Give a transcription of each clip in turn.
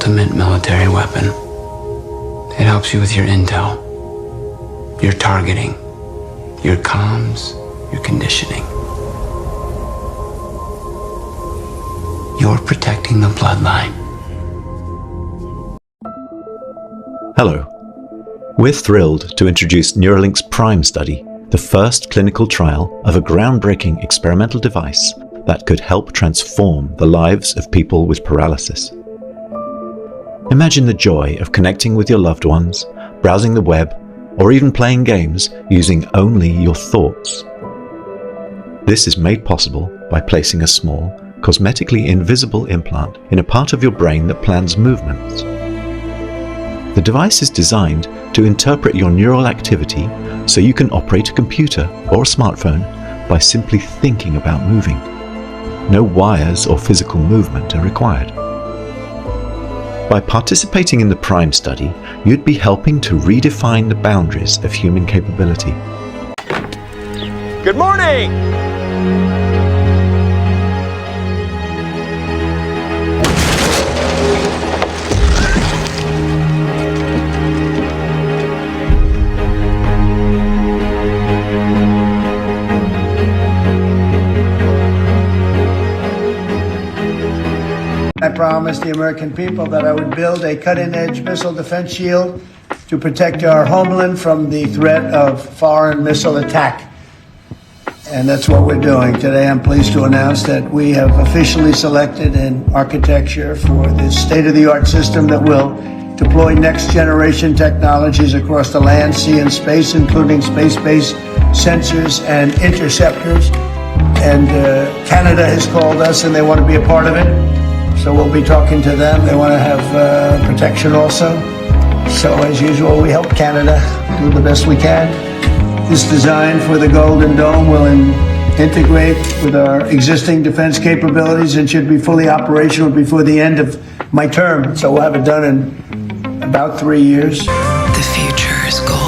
ultimate military weapon. It helps you with your intel, your targeting, your comms, your conditioning. You're protecting the bloodline. Hello. We're thrilled to introduce Neuralink's PRIME study, the first clinical trial of a groundbreaking experimental device that could help transform the lives of people with paralysis. Imagine the joy of connecting with your loved ones, browsing the web, or even playing games using only your thoughts. This is made possible by placing a small, cosmetically invisible implant in a part of your brain that plans movements. The device is designed to interpret your neural activity so you can operate a computer or a smartphone by simply thinking about moving. No wires or physical movement are required. By participating in the PRIME study, you'd be helping to redefine the boundaries of human capability. Good morning! I promised the American people that I would build a cutting-edge missile defense shield to protect our homeland from the threat of foreign missile attack. And that's what we're doing. Today I'm pleased to announce that we have officially selected an architecture for this state-of-the-art system that will deploy next-generation technologies across the land, sea, and space, including space-based sensors and interceptors. And Canada has called us and they want to be a part of it. So we'll be talking to them. They want to have protection also. So as usual, we help Canada do the best we can. This design for the Golden Dome will integrate with our existing defense capabilities and should be fully operational before the end of my term. So we'll have it done in about 3 years. The future is gold.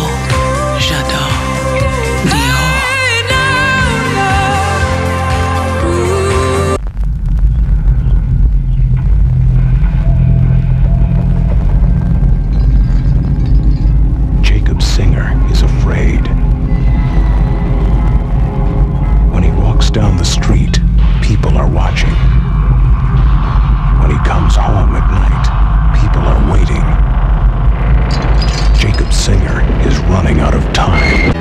Down the street, people are watching. When he comes home at night, people are waiting. Jacob Singer is running out of time.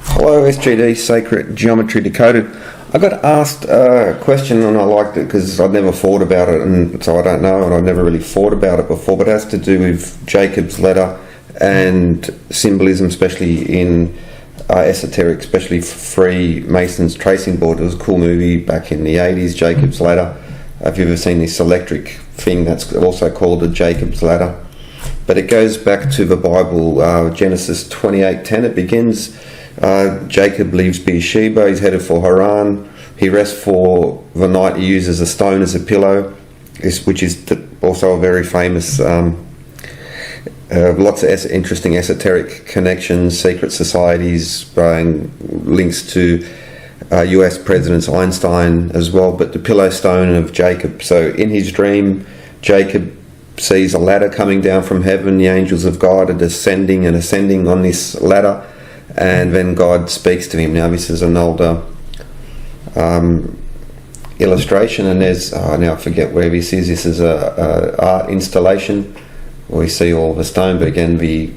Hello, SGD Sacred Geometry Decoded. I got asked a question and I liked it because I'd never thought about it, and so I don't know, and I've never really thought about it before, but it has to do with Jacob's ladder and symbolism, especially in esoteric, especially Freemason's tracing board. It was a cool movie back in the 80s, Jacob's Ladder. Have you ever seen this electric thing that's also called a Jacob's Ladder? But it goes back to the Bible, Genesis 28:10. It begins, Jacob leaves Beersheba, he's headed for Haran. He rests for the night. He uses a stone as a pillow, which is also a very famous, lots of interesting esoteric connections, secret societies, links to US Presidents Einstein as well, but the pillow stone of Jacob. So in his dream, Jacob sees a ladder coming down from heaven. The angels of God are descending and ascending on this ladder, and then God speaks to him. Now this is an older illustration, and there's now I forget where this is. This is a art installation where we see all the stone, but again the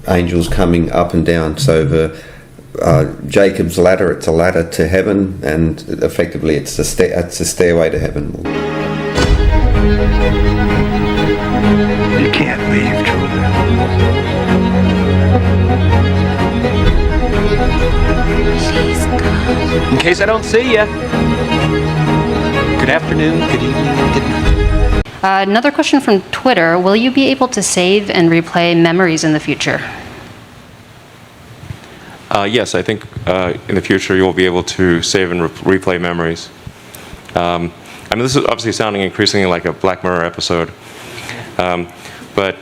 angels coming up and down. So the Jacob's ladder, it's a ladder to heaven, and effectively it's a stairway to heaven. You can't leave, Julia. In case I don't see ya. Good afternoon, good evening, and good night. Another question from Twitter. Will you be able to save and replay memories in the future? Yes, I think in the future you'll be able to save and replay memories. I mean, this is obviously sounding increasingly like a Black Mirror episode, but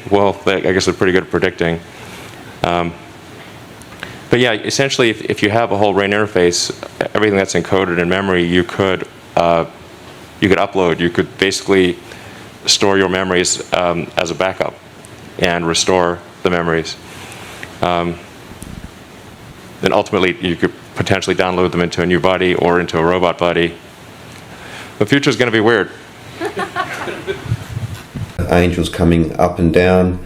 well, I guess they're pretty good at predicting. But yeah, essentially, if you have a whole brain interface, everything that's encoded in memory, you could upload. You could basically store your memories as a backup and restore the memories. Then ultimately, you could potentially download them into a new body or into a robot body. The future is going to be weird. Angels coming up and down,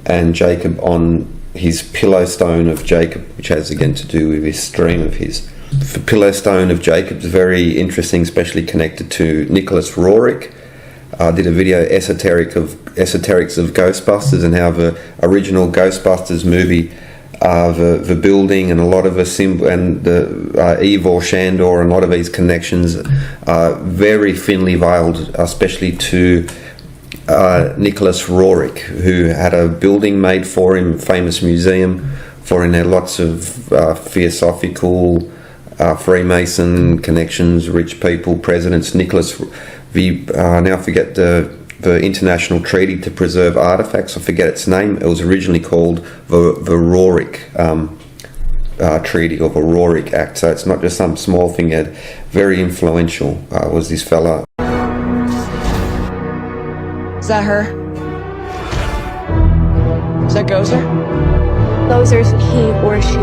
and Jacob on his pillow stone of Jacob, which has again to do with this dream of his. The pillow stone of Jacob is very interesting, especially connected to Nicholas Roerich. I did a video, Esoterics of Ghostbusters, and how the original Ghostbusters movie, the building and a lot of the symbol and the Ivor Shandor and a lot of these connections are very thinly veiled, especially to Nicholas Roerich, who had a building made for him, famous museum for him. There are lots of theosophical, Freemason connections, rich people, presidents. Nicholas, now I forget the international treaty to preserve artifacts. I forget its name. It was originally called the Roerich Treaty, or the Roerich Act. So it's not just some small thing. Very influential was this fella. Is that her? Is that Gozer? Gozer's he or she.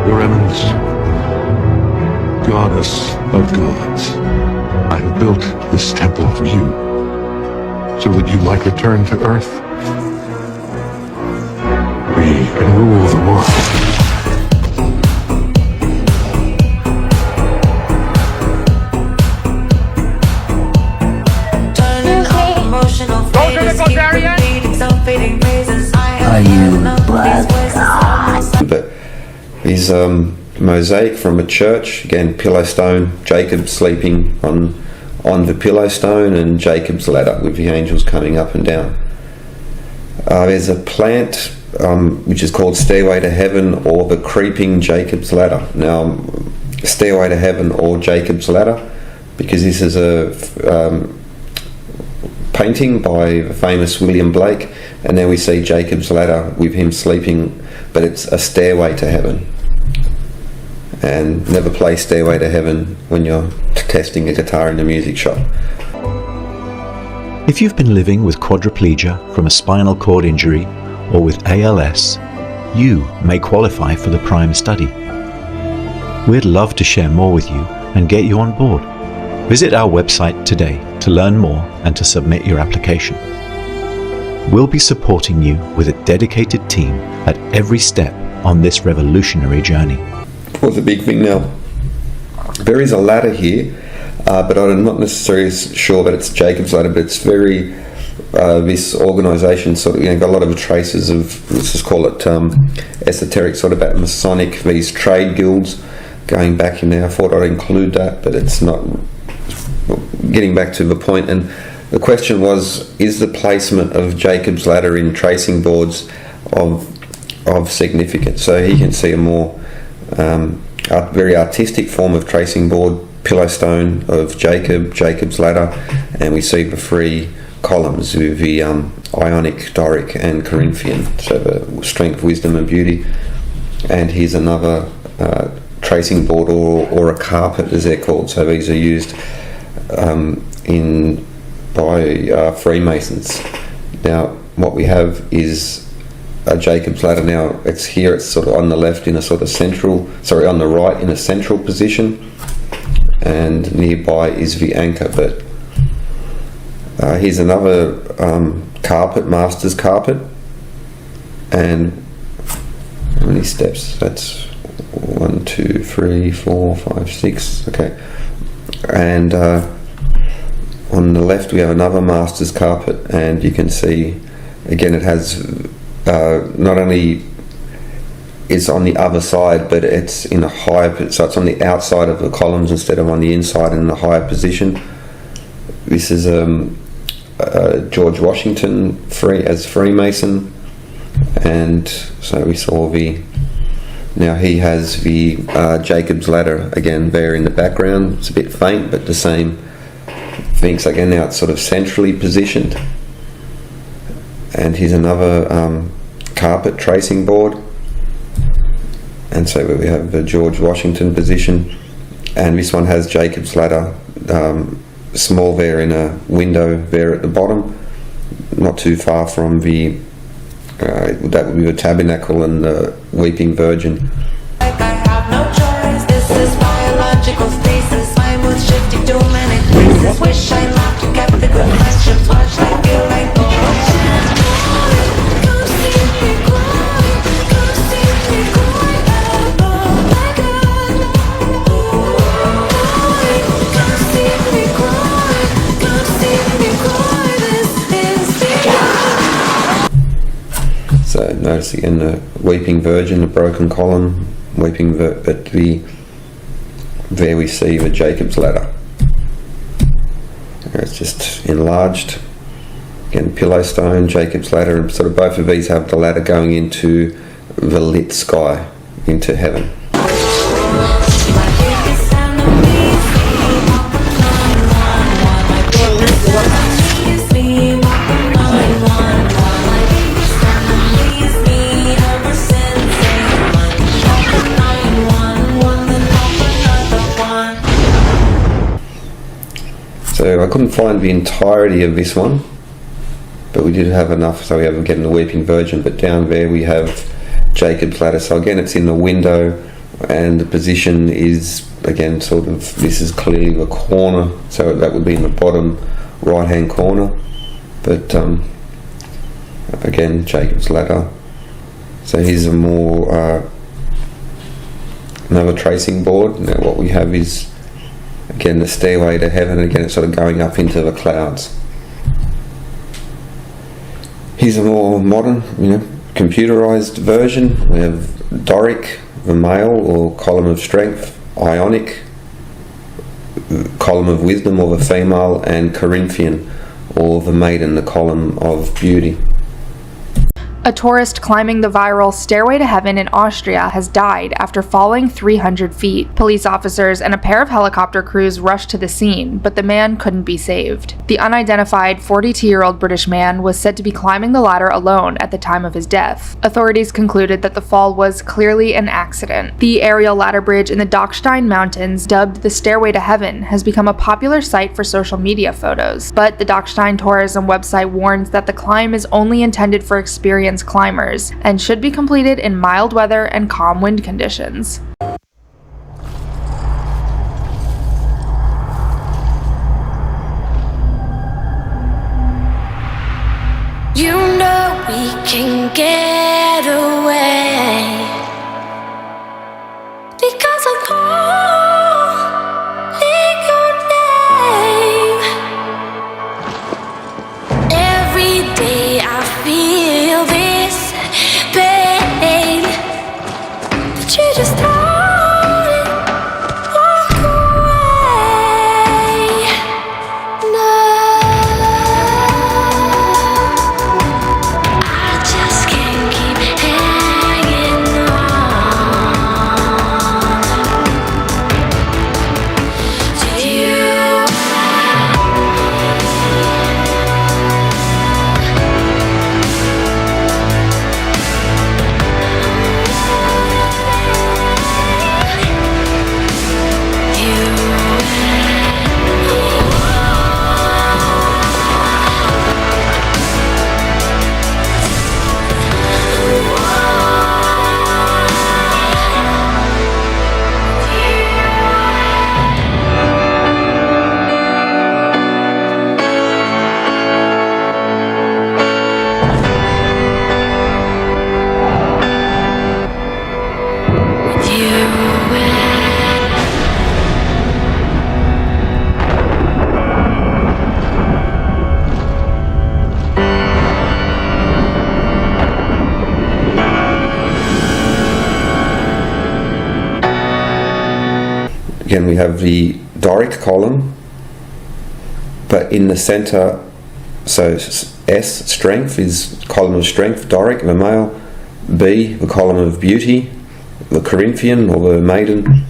Your Eminence, goddess of gods, I have built this temple for you, so that you might return to Earth. We can rule the world. But he's mosaic from a church, again pillow stone, Jacob sleeping on the pillow stone, and Jacob's ladder with the angels coming up and down. There's a plant which is called Stairway to Heaven, or the creeping Jacob's ladder. Now, Stairway to Heaven or Jacob's ladder, because this is a painting by the famous William Blake, and then we see Jacob's ladder with him sleeping, but it's a stairway to heaven. And never play Stairway to Heaven when you're testing a guitar in a music shop. If you've been living with quadriplegia from a spinal cord injury or with ALS, you may qualify for the Prime study. We'd love to share more with you and get you on board. Visit our website today to learn more and to submit your application. We'll be supporting you with a dedicated team at every step on this revolutionary journey. What's the big thing now? There is a ladder here, but I'm not necessarily sure that it's Jacob's ladder, but it's very, this organisation sort of, got a lot of traces of, let's just call it esoteric, sort of about Masonic, these trade guilds going back in there. I thought I'd include that, but it's not. Getting back to the point, and the question was, is the placement of Jacob's ladder in tracing boards of significance? So here you can see a more very artistic form of tracing board, pillow stone of Jacob's ladder, and we see the three columns with the Ionic, Doric and Corinthian, so the strength, wisdom and beauty. And here's another tracing board or a carpet, as they're called. So these are used by Freemasons. Now what we have is a Jacob's ladder. Now it's here, it's sort of on the left in a sort of central, on the right in a central position, and nearby is the anchor. But here's another carpet, master's carpet, and how many steps? That's 1, 2, 3, 4, 5, 6. Okay, and on the left we have another master's carpet, and you can see again it has not only is on the other side, but it's in a higher, so it's on the outside of the columns instead of on the inside in a higher position. This is George Washington as Freemason, and so we saw now he has the Jacob's ladder again there in the background. It's a bit faint, but the same things. Again, now it's sort of centrally positioned, and here's another carpet tracing board. And so we have the George Washington position, and this one has Jacob's ladder, small there in a window there at the bottom, not too far from the that would be the tabernacle and the weeping virgin. I have no choice. This is biological stasis. My mood's shifting to many places. Wish I loved to kept the good friendships. Watch I feel like So notice again the weeping virgin, the broken column, weeping at the, there we see the Jacob's ladder. It's just enlarged. Again, pillow stone, Jacob's ladder, and sort of both of these have the ladder going into the lit sky, into heaven. So I couldn't find the entirety of this one, but we did have enough, so we have again the weeping virgin, but down there we have Jacob's ladder. So again it's in the window, and the position is again sort of, this is clearly the corner, so that would be in the bottom right hand corner, but again Jacob's ladder. So here's a more another tracing board. Now what we have is again the stairway to heaven, again it's sort of going up into the clouds. Here's a more modern, computerized version. We have Doric, the male or column of strength, Ionic, column of wisdom or the female, and Corinthian or the maiden, the column of beauty. A tourist climbing the viral Stairway to Heaven in Austria has died after falling 300 feet. Police officers and a pair of helicopter crews rushed to the scene, but the man couldn't be saved. The unidentified 42-year-old British man was said to be climbing the ladder alone at the time of his death. Authorities concluded that the fall was clearly an accident. The aerial ladder bridge in the Dachstein Mountains, dubbed the Stairway to Heaven, has become a popular site for social media photos, but the Dachstein tourism website warns that the climb is only intended for experienced climbers and should be completed in mild weather and calm wind conditions. You know we can get away because I'm calling your name. Every day I feel this pain, but you just don't walk away. No, I just can't keep hanging on to you. Again, we have the Doric column, but in the center, so S, strength, is column of strength, Doric, the male. B, the column of beauty, the Corinthian or the maiden.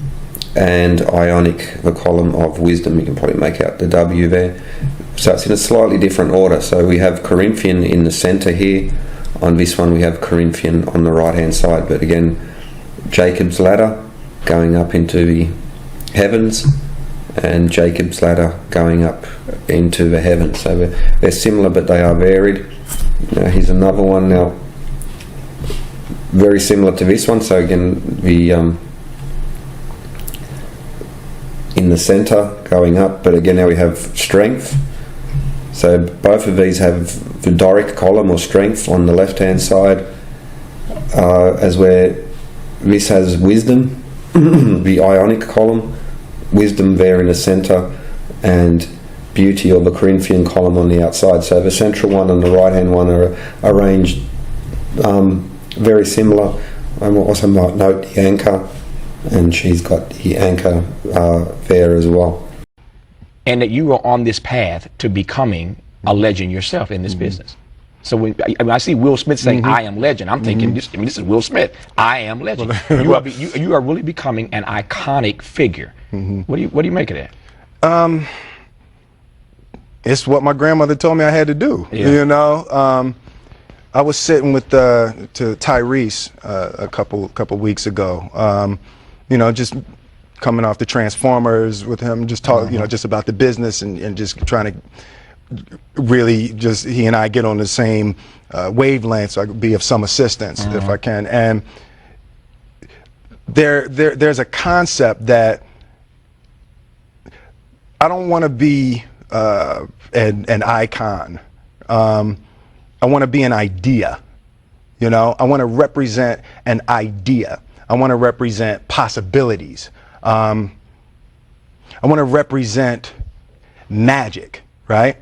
And Ionic, the column of wisdom. You can probably make out the W there. So it's in a slightly different order. So we have Corinthian in the center here. On this one we have Corinthian on the right hand side, but again Jacob's ladder going up into the heavens and Jacob's ladder going up into the heavens. So they're similar but they are varied. Now here's another one now, very similar to this one. So again the in the center going up, but again now we have strength. So both of these have the Doric column or strength on the left hand side, as where this has wisdom, the Ionic column, wisdom there in the center, and beauty or the Corinthian column on the outside. So the central one and the right hand one are arranged very similar. I also might note the anchor, and she's got the anchor there as well. And that you are on this path to becoming a legend yourself in this business. So when I see Will Smith saying, I am legend, I'm thinking, this is Will Smith. I am legend. You are really becoming an iconic figure. What do you make of that? It's what my grandmother told me I had to do. Yeah. You know, I was sitting with to Tyrese a couple weeks ago. You know, just coming off the Transformers with him, just talk, you know, just about the business and just trying to really just he and I get on the same wavelength, so I could be of some assistance if I can. And there's a concept that I don't want to be an icon. I want to be an idea. You know, I want to represent an idea. I want to represent possibilities. I want to represent magic, right?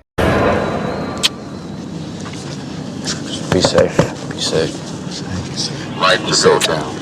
Be safe. Be safe. Right to go down.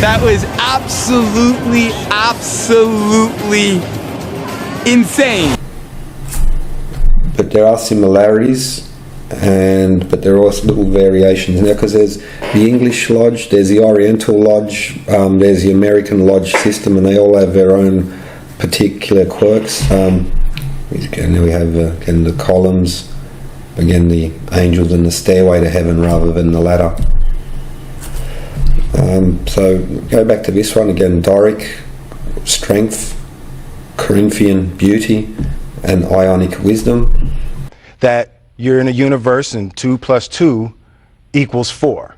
That was absolutely insane. But there are similarities, but there are also little variations now, because there's the English lodge, there's the Oriental lodge, there's the American lodge system, and they all have their own particular quirks. Again, we have again the columns, again the angels and the stairway to heaven rather than the ladder. So go back to this one again: Doric, strength, Corinthian, beauty, and Ionic, wisdom. That you're in a universe and 2 + 2 = 4.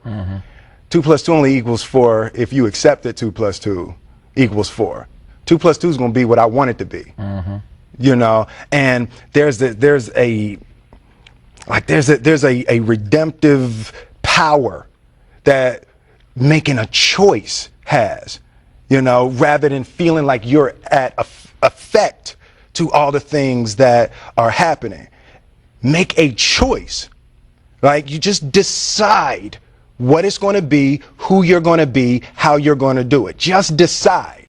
2 + 2 only equals 4 if you accept that 2 + 2 = 4. 2 + 2 is going to be what I want it to be. You know, and there's a redemptive power that making a choice has, you know, rather than feeling like you're at effect to all the things that are happening. Make a choice. Like, you just decide what it's going to be, who you're going to be, how you're going to do it. Just decide.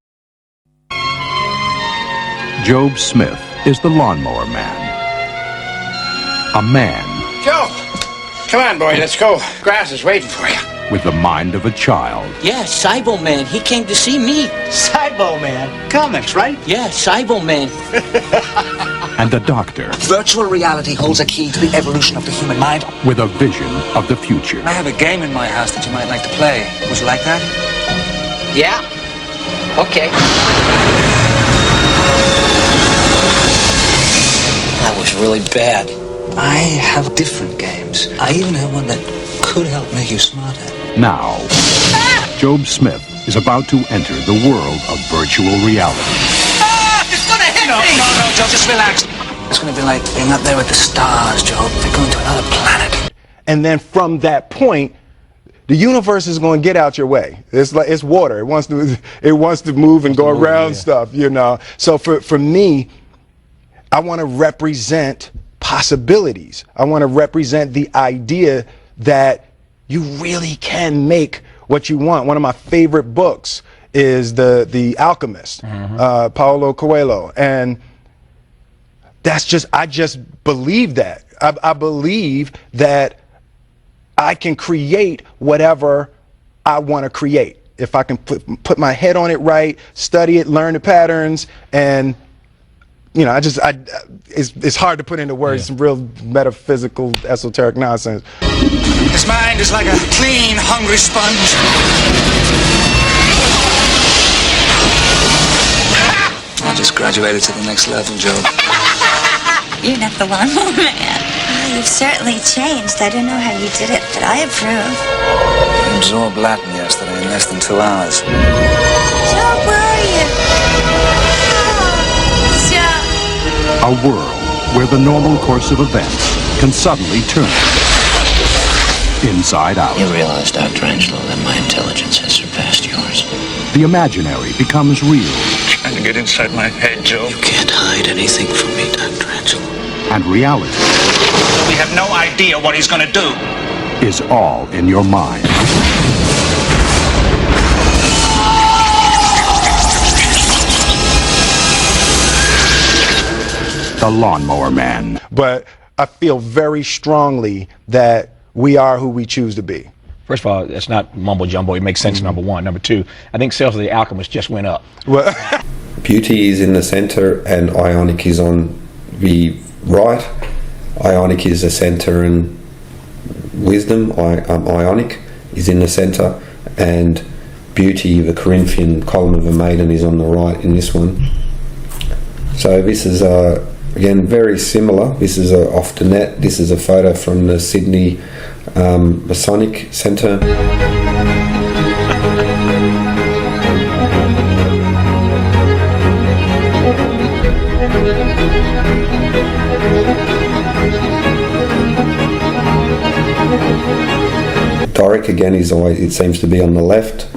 Job Smith is the lawnmower man. A man Joe, come on, boy, let's go. Grass is waiting for you. with the mind of a child. Yeah, Cybo Man. He came to see me. Cybo Man. Comics, right? Yeah, Cybo Man. And a doctor Virtual reality holds a key to the evolution of the human mind. with a vision of the future. I have a game in my house that you might like to play. Would you like that? Yeah. Okay. That was really bad. I have different games. I even have one that could help make you smarter. Now, Job Smith is about to enter the world of virtual reality. It's gonna hit me! No, Joe, just relax. It's gonna be like being up there with the stars, Joe. They're going to another planet. And then from that point, the universe is going to get out your way. It's like it's water. It wants to move and go around stuff, you know. So for me, I want to represent possibilities. I want to represent the idea that you really can make what you want. One of my favorite books is The Alchemist, Paulo Coelho, and I just believe that. I believe that I can create whatever I want to create if I can put my head on it right, study it, learn the patterns, and you know, it's hard to put into words some real metaphysical, esoteric nonsense. His mind is like a clean, hungry sponge. I just graduated to the next level, Joe. You're not the lawnmower man. You've certainly changed. I don't know how you did it, but I approve. I absorbed Latin yesterday in less than 2 hours. So where are you? A world where the normal course of events can suddenly turn inside out. You realize, Dr. Angelo, that my intelligence has surpassed yours. The imaginary becomes real. Trying to get inside my head, Joe. You can't hide anything from me, Dr. Angelo. And reality We have no idea what he's gonna do. is all in your mind. The Lawnmower Man. But I feel very strongly that we are who we choose to be. First of all, that's not mumbo jumbo. It makes sense, number one. Number two, I think sales of The Alchemist just went up. Beauty is in the center and ionic is on the right. Ionic is the center and wisdom. Ionic is in the center, and beauty, the Corinthian column of a maiden, is on the right in this one. So this is again very similar. This is off the net. This is a photo from the Sydney Masonic Centre. Doric again is always, it seems to be on the left,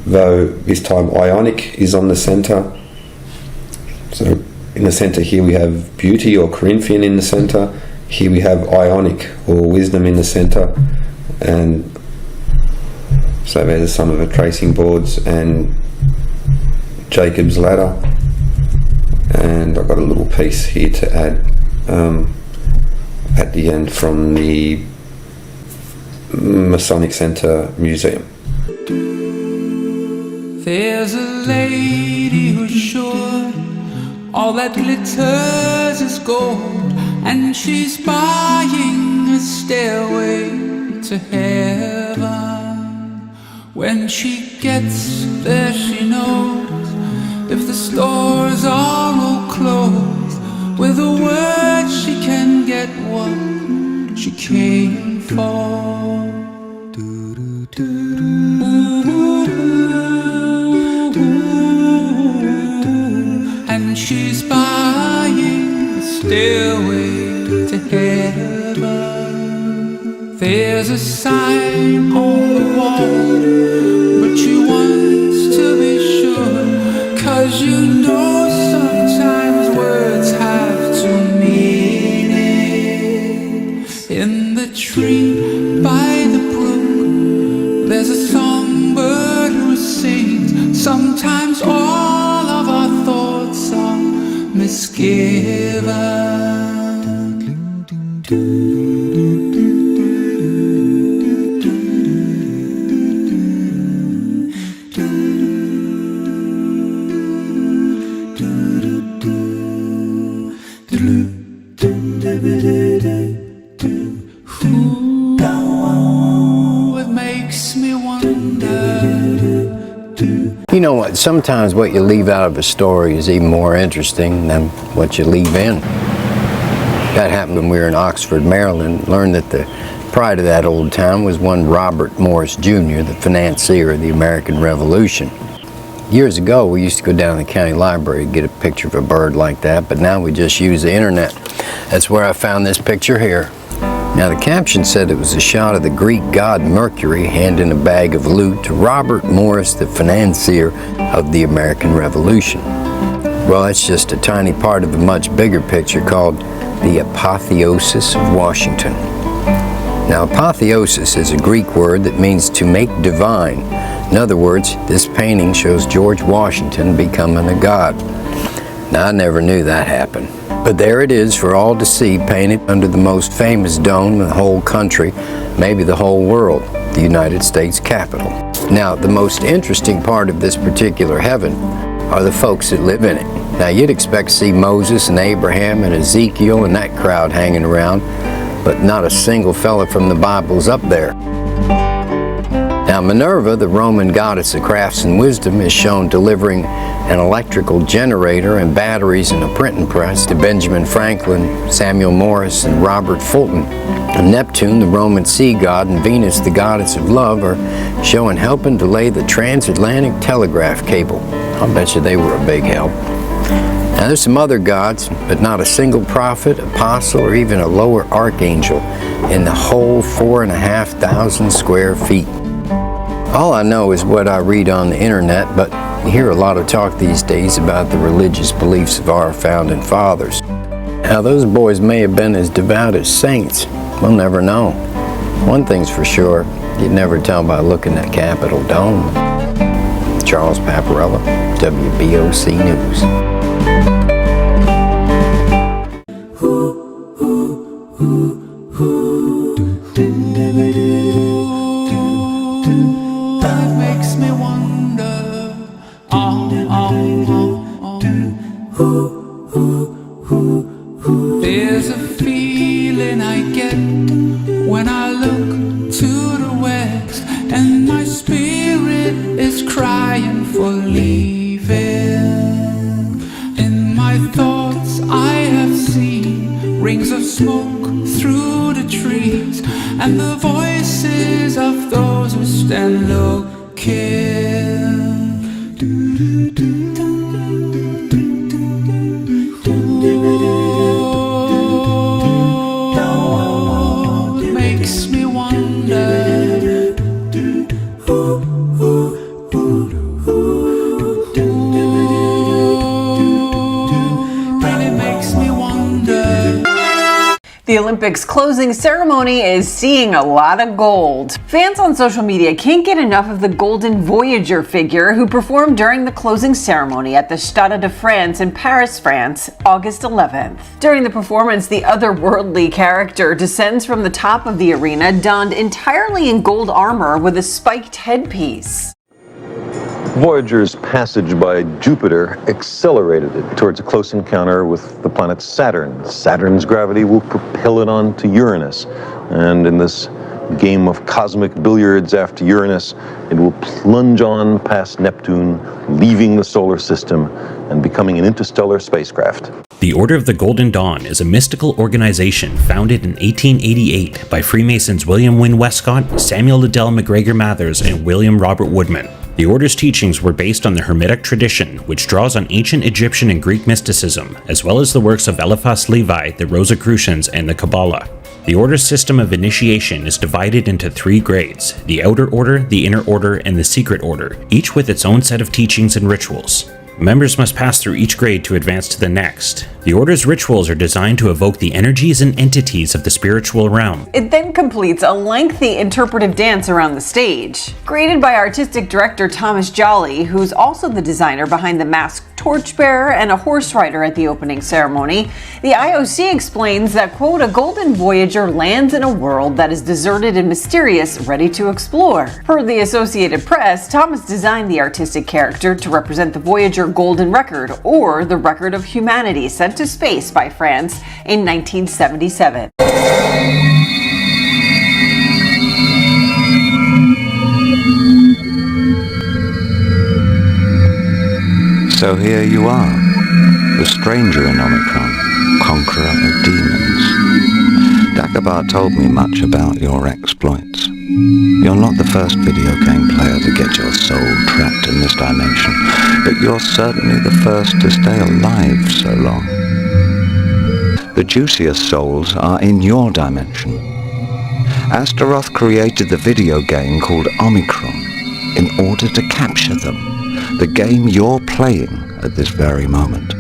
though this time Ionic is on the centre. So in the centre here we have beauty or Corinthian in the centre. Here we have Ionic or wisdom in the centre, and so there's some of the tracing boards and Jacob's ladder, and I've got a little piece here to add at the end from the Masonic Centre Museum. There's a lady who's sure all that glitters is gold, and she's buying a stairway to heaven. When she gets there, she knows if the stores are all closed, with a word she can get what she came for. And she's buying a stairway to heaven. There's a sign on the wall, but she wants to be sure, 'cause you know sometimes words have two meanings. In the tree by the brook, there's a songbird who sings. Sometimes all of our thoughts are It makes me wonder. You know what? Sometimes what you leave out of a story is even more interesting than what you leave in. That happened when we were in Oxford, Maryland. Learned that the pride of that old town was one Robert Morris Jr., the financier of the American Revolution. Years ago, we used to go down to the county library and get a picture of a bird like that, but now we just use the internet. That's where I found this picture here. Now, the caption said it was a shot of the Greek god Mercury handing a bag of loot to Robert Morris, the financier of the American Revolution. Well, that's just a tiny part of a much bigger picture called the apotheosis of Washington. Now, apotheosis is a Greek word that means to make divine. In other words, this painting shows George Washington becoming a god. Now, I never knew that happened. But there it is for all to see, painted under the most famous dome in the whole country, maybe the whole world, the United States Capitol. Now, the most interesting part of this particular heaven are the folks that live in it. Now, you'd expect to see Moses and Abraham and Ezekiel and that crowd hanging around, but not a single fella from the Bible's up there. Now, Minerva, the Roman goddess of crafts and wisdom, is shown delivering an electrical generator and batteries and a printing press to Benjamin Franklin, Samuel Morse, and Robert Fulton. And Neptune, the Roman sea god, and Venus, the goddess of love, are shown helping to lay the transatlantic telegraph cable. I'll bet you they were a big help. Now, there's some other gods, but not a single prophet, apostle, or even a lower archangel in the whole 4,500 square feet. All I know is what I read on the internet, but you hear a lot of talk these days about the religious beliefs of our founding fathers. Now, those boys may have been as devout as saints. We'll never know. One thing's for sure, you'd never tell by looking at Capitol Dome. Charles Paparella, WBOC News. There's a feeling I get when I look to the west, and my spirit is crying for leaving. In my thoughts I have seen rings of smoke through the trees, and the voices of those who stand looking. Makes me wonder. Really makes me wonder. The Olympics closing ceremony is seeing a lot of gold. Fans on social media can't get enough of the golden Voyager figure who performed during the closing ceremony at the Stade de France in Paris, France, August 11th. During the performance, the otherworldly character descends from the top of the arena donned entirely in gold armor with a spiked headpiece. Voyager's passage by Jupiter accelerated it towards a close encounter with the planet Saturn. Saturn's gravity will propel it on to Uranus, and in this game of cosmic billiards after Uranus, it will plunge on past Neptune, leaving the solar system and becoming an interstellar spacecraft. The Order of the Golden Dawn is a mystical organization founded in 1888 by Freemasons William Wynne Westcott, Samuel Liddell McGregor Mathers, and William Robert Woodman. The Order's teachings were based on the Hermetic tradition, which draws on ancient Egyptian and Greek mysticism, as well as the works of Eliphas Levi, the Rosicrucians, and the Kabbalah. The Order's system of initiation is divided into 3 grades: the Outer Order, the Inner Order, and the Secret Order, each with its own set of teachings and rituals. Members must pass through each grade to advance to the next. The Order's rituals are designed to evoke the energies and entities of the spiritual realm. It then completes a lengthy interpretive dance around the stage. Created by artistic director Thomas Jolly, who's also the designer behind the masked torchbearer and a horse rider at the opening ceremony, the IOC explains that, quote, a golden voyager lands in a world that is deserted and mysterious, ready to explore. Per the Associated Press, Thomas designed the artistic character to represent the Voyager Golden Record, or the record of humanity sent to space by France in 1977. So here you are, the stranger in Omicron, conqueror of demons. Dagobah told me much about your exploits. You're not the first video game player to get your soul trapped in this dimension, but you're certainly the first to stay alive so long. The juiciest souls are in your dimension. Astaroth created the video game called Omicron in order to capture them, the game you're playing at this very moment.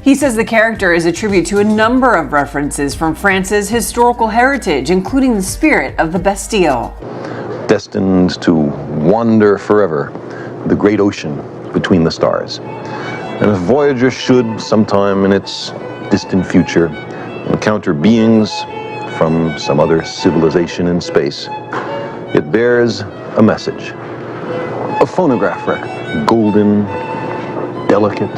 He says the character is a tribute to a number of references from France's historical heritage, including the spirit of the Bastille. Destined to wander forever the great ocean between the stars. And if Voyager should, sometime in its distant future, encounter beings from some other civilization in space, it bears a message. A phonograph record, golden, delicate,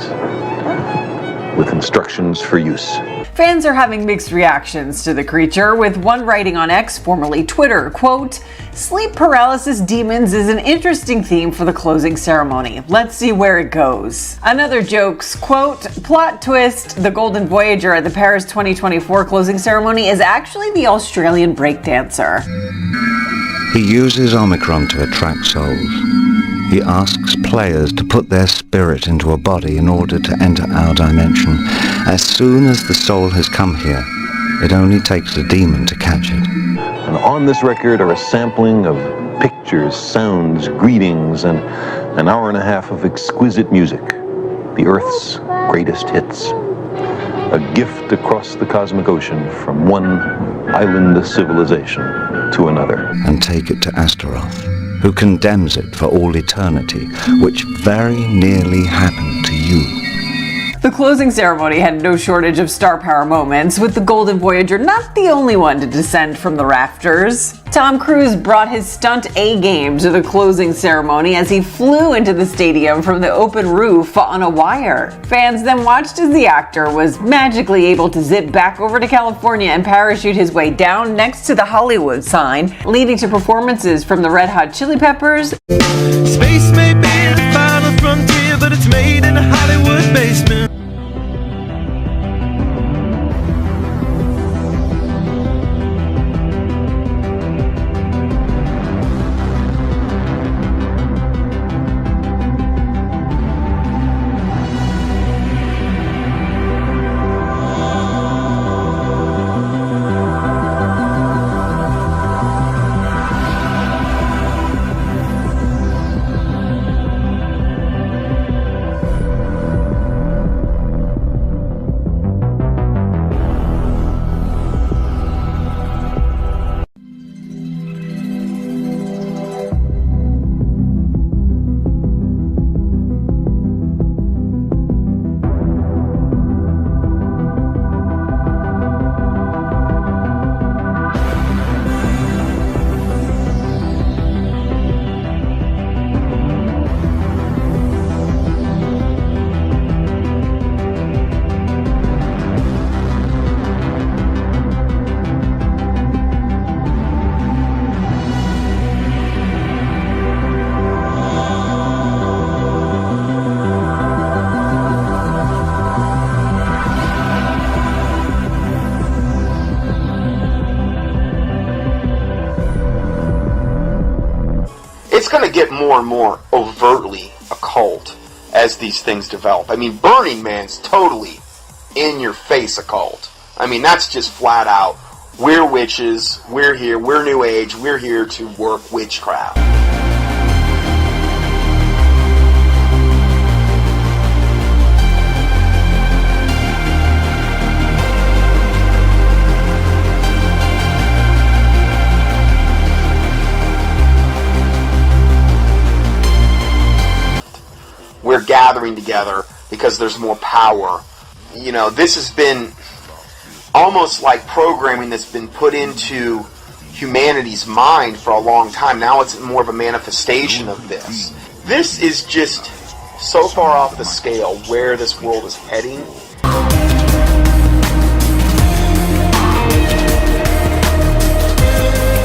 with instructions for use. Fans are having mixed reactions to the creature, with one writing on X, formerly Twitter, quote, sleep paralysis demons is an interesting theme for the closing ceremony. Let's see where it goes. Another jokes, quote, plot twist, the Golden Voyager at the Paris 2024 closing ceremony is actually the Australian breakdancer. He uses Omicron to attract souls. He asks players to put their spirit into a body in order to enter our dimension. As soon as the soul has come here, it only takes a demon to catch it. And on this record are a sampling of pictures, sounds, greetings, and an hour and a half of exquisite music. The Earth's greatest hits. A gift across the cosmic ocean from one island civilization to another. And take it to Astaroth, who condemns it for all eternity, which very nearly happened to you. The closing ceremony had no shortage of star power moments, with the Golden Voyager not the only one to descend from the rafters. Tom Cruise brought his stunt A-game to the closing ceremony as he flew into the stadium from the open roof on a wire. Fans then watched as the actor was magically able to zip back over to California and parachute his way down next to the Hollywood sign, leading to performances from the Red Hot Chili Peppers. Space may be the final frontier, but it's made in a Hollywood basement. It's going to get more and more overtly occult as these things develop. I mean, Burning Man's totally in-your-face occult. I mean, that's just flat out, we're witches, we're here, we're New Age, we're here to work witchcraft. they're gathering together because there's more power. You know, this has been almost like programming that's been put into humanity's mind for a long time. Now it's more of a manifestation of this. This is just so far off the scale where this world is heading.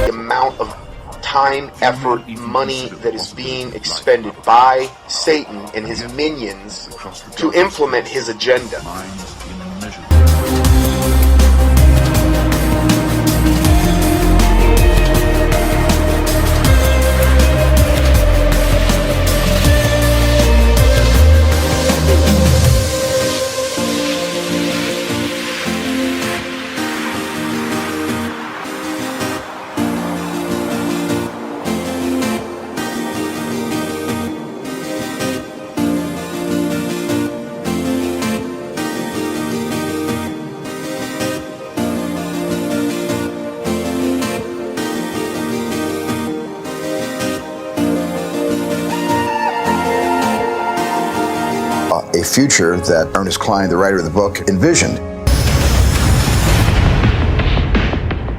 The amount of time, effort, money that is being expended by Satan and his minions to implement his agenda. A future that Ernest Cline, the writer of the book, envisioned.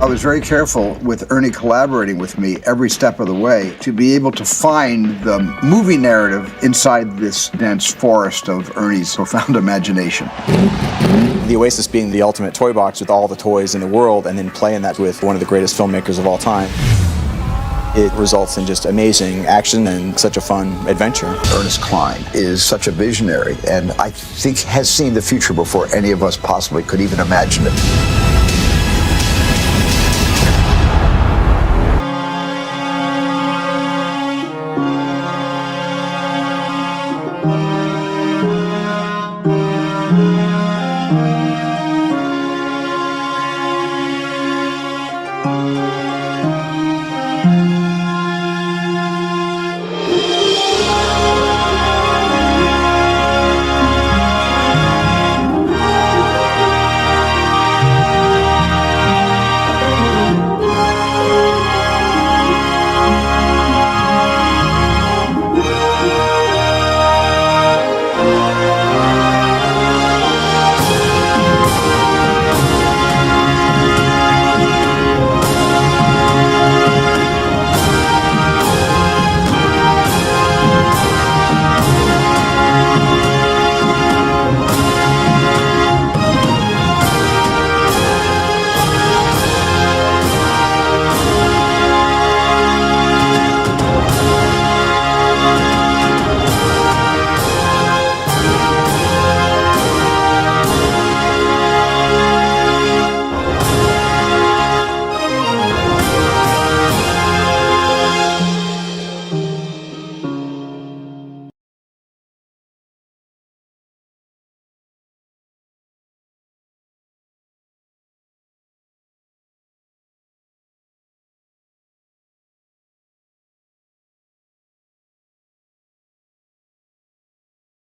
I was very careful with Ernie collaborating with me every step of the way to be able to find the movie narrative inside this dense forest of Ernie's profound imagination. The Oasis being the ultimate toy box with all the toys in the world, and then playing that with one of the greatest filmmakers of all time. It results in just amazing action and such a fun adventure. Ernest Cline is such a visionary, and I think has seen the future before any of us possibly could even imagine it.